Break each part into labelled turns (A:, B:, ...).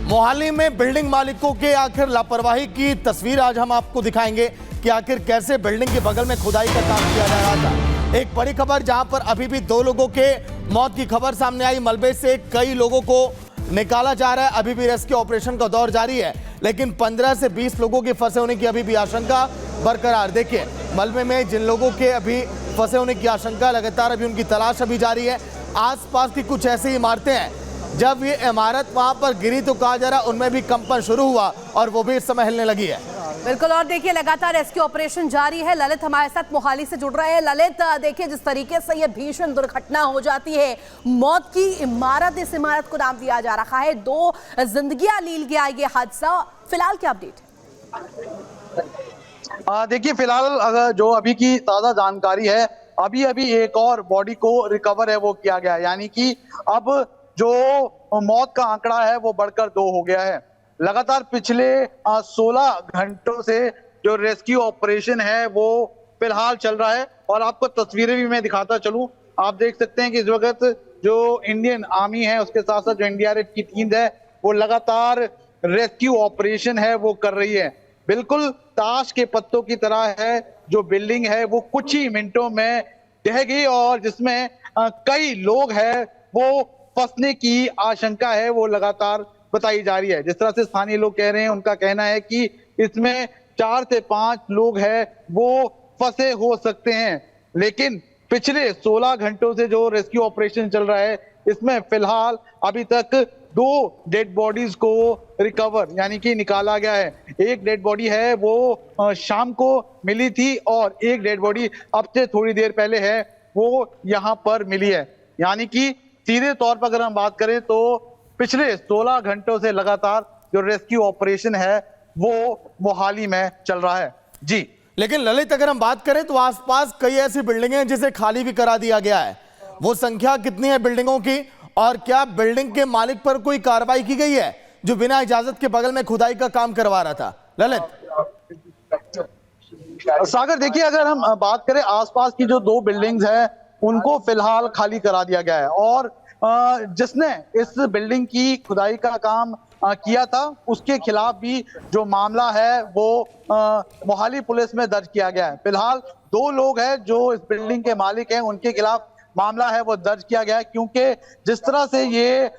A: मोहाली में बिल्डिंग मालिकों के आखिर लापरवाही की तस्वीर आज हम आपको दिखाएंगे कि आखिर कैसे बिल्डिंग के बगल में खुदाई का काम किया जा रहा था। एक बड़ी खबर जहां पर अभी भी 2 लोगों के मौत की खबर सामने आई। मलबे से कई लोगों को निकाला जा रहा है। अभी भी रेस्क्यू ऑपरेशन का दौर जारी है, लेकिन 15 से 20 लोगों के फंसे होने की अभी भी आशंका बरकरार। देखिए, मलबे में जिन लोगों के अभी फंसे होने की आशंका, लगातार अभी उनकी तलाश अभी जारी है। आसपास की कुछ ऐसी इमारतें हैं, जब ये इमारत वहां पर गिरी तो कहा जा रहा है उनमें भी कंपन शुरू हुआ और वो भी इस समय हिलने लगी है।
B: बिल्कुल, और देखिए लगातार रेस्क्यू ऑपरेशन जारी है। ललित हमारे साथ मोहाली से जुड़ रहे हैं। ललित, देखिए जिस तरीके से ये भीषण दुर्घटना हो जाती है, मौत की इमारत, इस इमारत को नाम दिया जा रहा है, 2 जिंदगियां लील गया ये हादसा। फिलहाल क्या अपडेट है?
C: देखिए, फिलहाल अगर जो अभी की ताजा जानकारी है, अभी एक और बॉडी को रिकवर है वो किया गया है, यानी कि अब जो मौत का आंकड़ा है वो बढ़कर 2 हो गया है। लगातार पिछले 16 घंटों से जो रेस्क्यू ऑपरेशन है वो फिलहाल चल रहा है, और आपको तस्वीरें भी मैं दिखाता चलूं। आप देख सकते हैं कि इस वक्त जो इंडियन आर्मी है उसके साथ साथ जो एनडीआरएफ की टीम है वो लगातार रेस्क्यू ऑपरेशन है वो कर रही है। बिल्कुल ताश के पत्तों की तरह है जो बिल्डिंग है वो कुछ ही मिनटों में ढह गई, और जिसमें कई लोग हैं वो फंसने की आशंका है वो लगातार बताई जा रही है। जिस तरह से स्थानीय लोग कह रहे हैं, उनका कहना है कि इसमें 4 से 5 लोग हैं वो फंसे हो सकते हैं, लेकिन पिछले 16 घंटों से जो रेस्क्यू ऑपरेशन चल रहा है इसमें फिलहाल अभी तक 2 डेड बॉडीज को रिकवर यानी कि निकाला गया है। एक डेड बॉडी है वो शाम को मिली थी, और एक डेड बॉडी अब से थोड़ी देर पहले है वो यहाँ पर मिली है। यानी कि सीधे तौर पर अगर हम बात करें तो पिछले 16 घंटों से लगातार जो रेस्क्यू ऑपरेशन है वो मोहाली में चल रहा है। जी,
A: लेकिन ललित, अगर हम बात करें तो आसपास कई ऐसी बिल्डिंगें हैं जिसे खाली भी करा दिया गया है। वो संख्या कितनी है बिल्डिंगों की, और क्या बिल्डिंग के मालिक पर कोई कार्रवाई की गई है जो बिना इजाजत के बगल में खुदाई का काम करवा रहा था? ललित
C: सागर, देखिए अगर हम बात करें आसपास की जो 2 बिल्डिंग्स हैं उनको फिलहाल खाली करा दिया गया है, और जिसने इस बिल्डिंग की खुदाई का काम किया था उसके खिलाफ भी जो मामला है वो मोहाली पुलिस में दर्ज किया गया है। फिलहाल 2 लोग हैं जो इस बिल्डिंग के मालिक हैं, उनके खिलाफ मामला है वो दर्ज किया गया है, क्योंकि जिस तरह से ये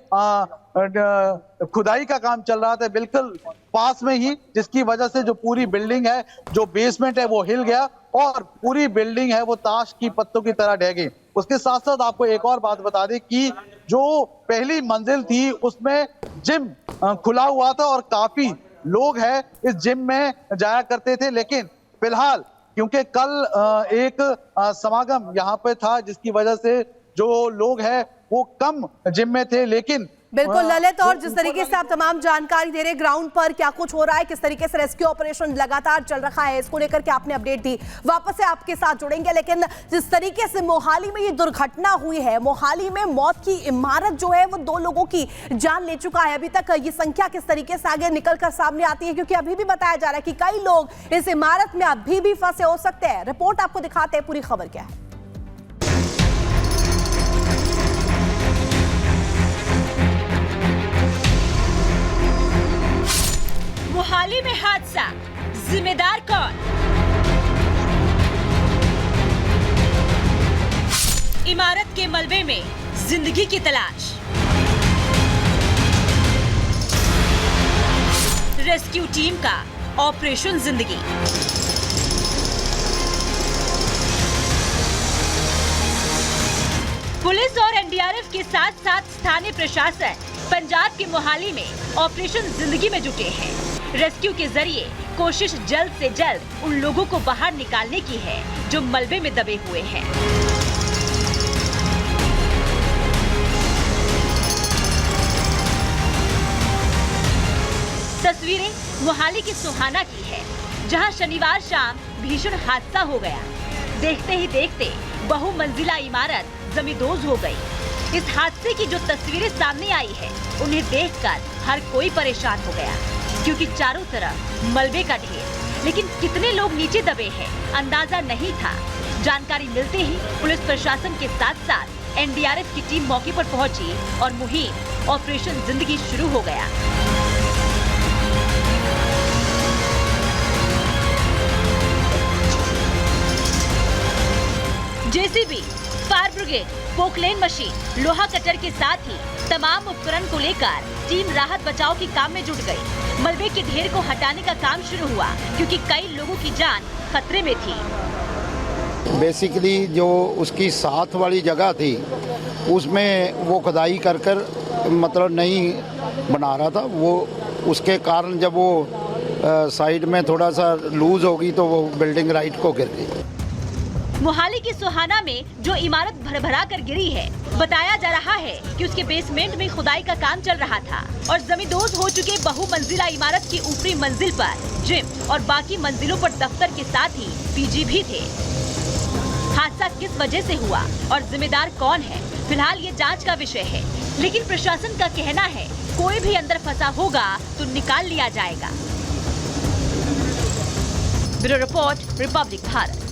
C: खुदाई का काम चल रहा था बिल्कुल पास में ही, जिसकी वजह से जो पूरी बिल्डिंग है, जो बेसमेंट है वो हिल गया और पूरी बिल्डिंग है वो ताश की पत्तों की तरह ढह गई। उसके साथ साथ आपको एक और बात बता दें कि जो पहली मंजिल थी उसमें जिम खुला हुआ था और काफी लोग हैं इस जिम में जाया करते थे, लेकिन फिलहाल क्योंकि कल एक समागम यहाँ पे था जिसकी वजह से जो लोग हैं वो कम जिम में थे। लेकिन
B: बिल्कुल ललित, और जिस तरीके से आप तमाम जानकारी दे रहे हैं ग्राउंड पर क्या कुछ हो रहा है, किस तरीके से रेस्क्यू ऑपरेशन लगातार चल रहा है, इसको लेकर के आपने अपडेट दी, वापस से आपके साथ जुड़ेंगे। लेकिन जिस तरीके से मोहाली में ये दुर्घटना हुई है, मोहाली में मौत की इमारत जो है वो 2 लोगों की जान ले चुका है। अभी तक ये संख्या किस तरीके से आगे निकल कर सामने आती है, क्योंकि अभी भी बताया जा रहा है कि कई लोग इस इमारत में अभी भी फंसे हो सकते हैं। रिपोर्ट आपको दिखाते हैं पूरी खबर क्या है।
D: मोहाली में हादसा, जिम्मेदार कौन? इमारत के मलबे में जिंदगी की तलाश, रेस्क्यू टीम का ऑपरेशन जिंदगी। पुलिस और एनडीआरएफ के साथ साथ स्थानीय प्रशासन पंजाब के मोहाली में ऑपरेशन जिंदगी में जुटे हैं। रेस्क्यू के जरिए कोशिश जल्द से जल्द उन लोगों को बाहर निकालने की है जो मलबे में दबे हुए हैं। तस्वीरें मोहाली की सुहाना की है, जहां शनिवार शाम भीषण हादसा हो गया। देखते ही देखते बहुमंजिला इमारत जमींदोज हो गई। इस हादसे की जो तस्वीरें सामने आई है उन्हें देखकर हर कोई परेशान हो गया, क्योंकि चारों तरफ मलबे का ढेर, लेकिन कितने लोग नीचे दबे हैं अंदाजा नहीं था। जानकारी मिलते ही पुलिस प्रशासन के साथ साथ एनडीआरएफ की टीम मौके पर पहुंची और मुहिम ऑपरेशन जिंदगी शुरू हो गया। पोकलेन मशीन, लोहा कटर के साथ ही तमाम उपकरण को लेकर टीम राहत बचाव के काम में जुट गई। मलबे के ढेर को हटाने का काम शुरू हुआ क्योंकि कई लोगों की जान खतरे में थी।
E: बेसिकली जो उसकी साथ वाली जगह थी उसमें वो खुदाई कर कर मतलब नहीं बना रहा था, वो उसके कारण जब वो साइड में थोड़ा सा लूज होगी तो वो बिल्डिंग राइट को गिर गई।
D: मोहाली की सोहाना में जो इमारत भरभरा कर गिरी है, बताया जा रहा है कि उसके बेसमेंट में खुदाई का काम चल रहा था और जमींदोज हो चुके बहुमंजिला इमारत की ऊपरी मंजिल पर जिम और बाकी मंजिलों पर दफ्तर के साथ ही पीजी भी थे। हादसा किस वजह से हुआ और जिम्मेदार कौन है, फिलहाल ये जांच का विषय है, लेकिन प्रशासन का कहना है कोई भी अंदर फंसा होगा तो निकाल लिया जाएगा। Bureau report, Republic Bharat.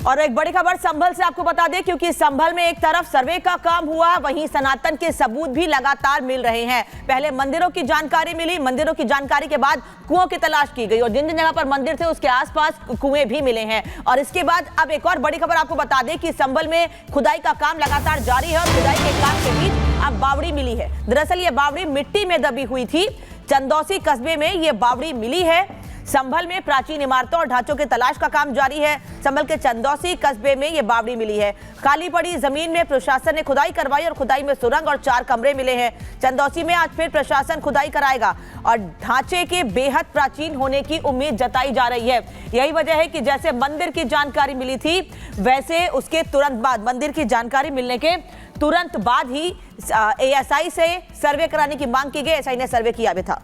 F: और एक बड़ी खबर संभल से आपको बता दें, क्योंकि संभल में एक तरफ सर्वे का काम हुआ, वहीं सनातन के सबूत भी लगातार मिल रहे हैं। पहले मंदिरों की जानकारी मिली, मंदिरों की जानकारी के बाद कुओं की तलाश की गई और जिन जिन जगह पर मंदिर थे उसके आसपास कुएं भी मिले हैं। और इसके बाद अब एक और बड़ी खबर आपको बता दें कि संभल में खुदाई का काम लगातार जारी है और खुदाई के काम के बीच अब बावड़ी मिली है। दरअसल ये बावड़ी मिट्टी में दबी हुई थी। चंदौसी कस्बे में ये बावड़ी मिली है। संभल में प्राचीन इमारतों और ढांचों की तलाश का काम जारी है। संभल के चंदौसी कस्बे में ये बावड़ी मिली है। खाली पड़ी जमीन में प्रशासन ने खुदाई करवाई और खुदाई में सुरंग और 4 कमरे मिले हैं। चंदौसी में आज फिर प्रशासन खुदाई कराएगा और ढांचे के बेहद प्राचीन होने की उम्मीद जताई जा रही है। यही वजह है कि जैसे मंदिर की जानकारी मिली थी, वैसे उसके तुरंत बाद, मंदिर की जानकारी मिलने के तुरंत बाद ही एएसआई से सर्वे कराने की मांग की गई। एएसआई ने सर्वे किया भी था।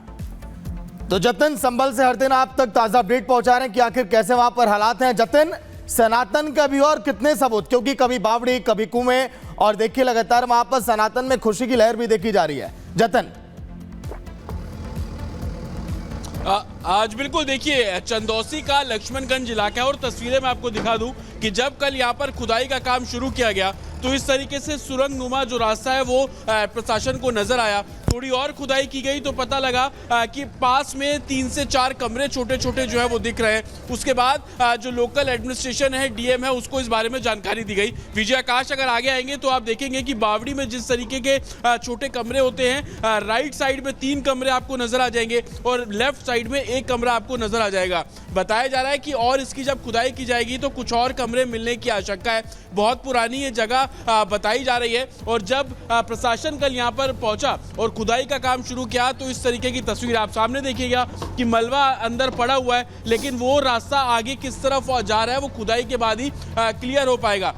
A: तो जतिन, संभल से हर दिन आप तक ताजा अपडेट पहुंचा रहे हैं कि आखिर कैसे वहां पर हालात हैं। जतिन, सनातन का भी और कितने सबूत, क्योंकि कभी बावड़ी कभी कुएं और देखिए लगातार वहां पर सनातन में खुशी की लहर भी देखी जा रही है। जतिन,
G: आज बिल्कुल देखिए चंदौसी का लक्ष्मणगंज इलाका है और तस्वीरें मैं आपको दिखा दूं कि जब कल यहाँ पर खुदाई का काम शुरू किया गया तो इस तरीके से सुरंग नुमा जो रास्ता है वो प्रशासन को नजर आया। थोड़ी और खुदाई की गई तो पता लगा कि पास में 3 से 4 कमरे छोटे छोटे जो है वो दिख रहे हैं। उसके बाद जो लोकल एडमिनिस्ट्रेशन है, डीएम है, उसको इस बारे में जानकारी दी गई। विजय आकाश अगर आगे आएंगे तो आप देखेंगे कि बावड़ी में जिस तरीके के छोटे कमरे होते हैं, राइट साइड में 3 कमरे आपको नजर आ जाएंगे और लेफ्ट साइड में 1 कमरा आपको नजर आ जाएगा। बताया जा रहा है कि और इसकी जब खुदाई की जाएगी तो कुछ और कमरे मिलने की आशंका है। बहुत पुरानी ये जगह बताई जा रही है और जब प्रशासन कल यहाँ पर पहुंचा और खुदाई का काम शुरू किया तो इस तरीके की तस्वीर आप सामने देखिएगा कि मलबा अंदर पड़ा हुआ है, लेकिन वो रास्ता आगे किस तरफ जा रहा है वो खुदाई के बाद ही क्लियर हो पाएगा।